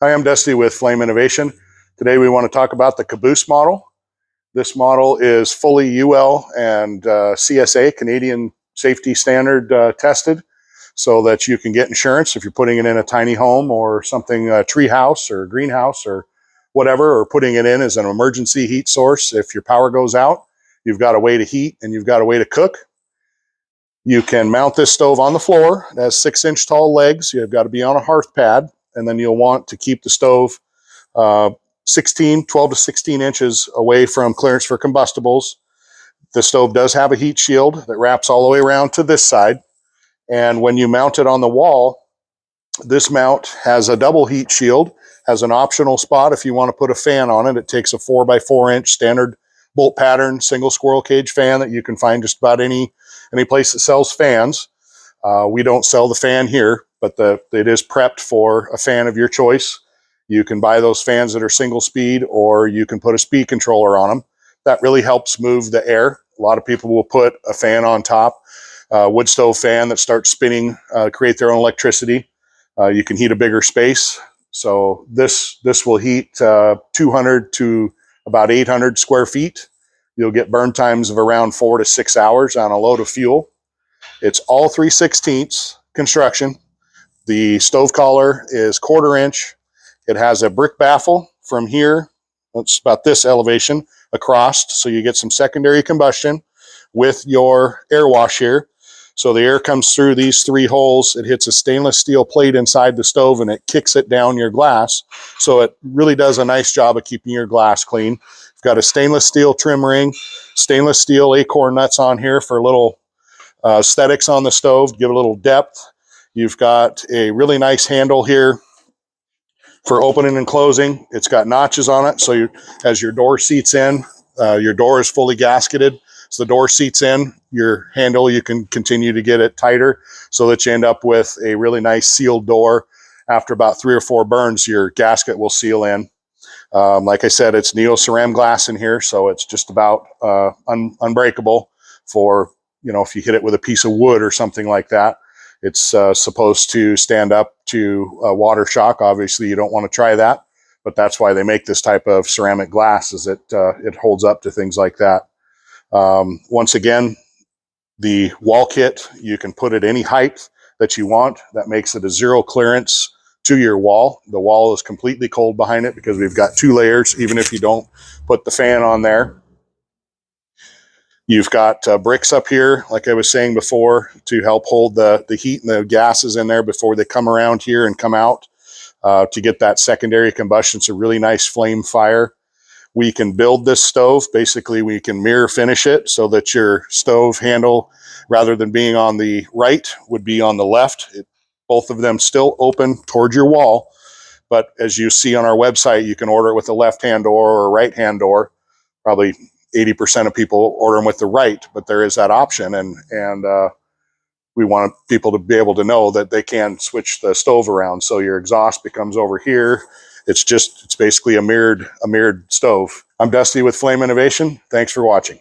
Hi, I'm Dusty with Flame Innovation. Today we want to talk about the Caboose model. This model is fully UL and CSA, Canadian Safety Standard tested, so that you can get insurance if you're putting it in a tiny home or something, a tree house or a greenhouse or whatever, or putting it in as an emergency heat source. If your power goes out, you've got a way to heat and you've got a way to cook. You can mount this stove on the floor. It has 6-inch tall legs. You've got to be on a hearth pad, and then you'll want to keep the stove 12 to 16 inches away from clearance for combustibles. The stove does have a heat shield that wraps all the way around to this side. And when you mount it on the wall, this mount has a double heat shield, has an optional spot if you want to put a fan on it. It takes a 4x4 inch standard bolt pattern single squirrel cage fan that you can find just about any place that sells fans. We don't sell the fan here, but it is prepped for a fan of your choice. You can buy those fans that are single speed, or you can put a speed controller on them. That really helps move the air. A lot of people will put a fan on top, wood stove fan that starts spinning, create their own electricity. You can heat a bigger space. So this will heat 200 to about 800 square feet. You'll get burn times of around 4 to 6 hours on a load of fuel. It's all 3/16 construction. The stove collar is 1/4 inch. It has a brick baffle from here, it's about this elevation, across, so you get some secondary combustion with your air wash here. So the air comes through these 3 holes, it hits a stainless steel plate inside the stove, and it kicks it down your glass. So it really does a nice job of keeping your glass clean. You've got a stainless steel trim ring, stainless steel acorn nuts on here for a little aesthetics on the stove, give it a little depth. You've got a really nice handle here for opening and closing. It's got notches on it, so as your door seats in, your door is fully gasketed. So the door seats in, your handle, you can continue to get it tighter so that you end up with a really nice sealed door. After about 3 or 4 burns, your gasket will seal in. Like I said, it's neo-ceramic glass in here, so it's just about unbreakable for, if you hit it with a piece of wood or something like that. It's supposed to stand up to water shock. Obviously, you don't want to try that, but that's why they make this type of ceramic glass, is it holds up to things like that. Once again, the wall kit, you can put it any height that you want. That makes it a 0 clearance to your wall. The wall is completely cold behind it because we've got 2 layers, even if you don't put the fan on there. You've got bricks up here, like I was saying before, to help hold the heat and the gases in there before they come around here and come out, to get that secondary combustion. It's a really nice flame fire. We can build this stove. Basically, we can mirror finish it so that your stove handle, rather than being on the right, would be on the left. Both of them still open toward your wall. But as you see on our website, you can order it with a left-hand door or a right-hand door. Probably 80% of people order them with the right, but there is that option. And we want people to be able to know that they can switch the stove around. So your exhaust becomes over here. It's basically a mirrored stove. I'm Dusty with Flame Innovation. Thanks for watching.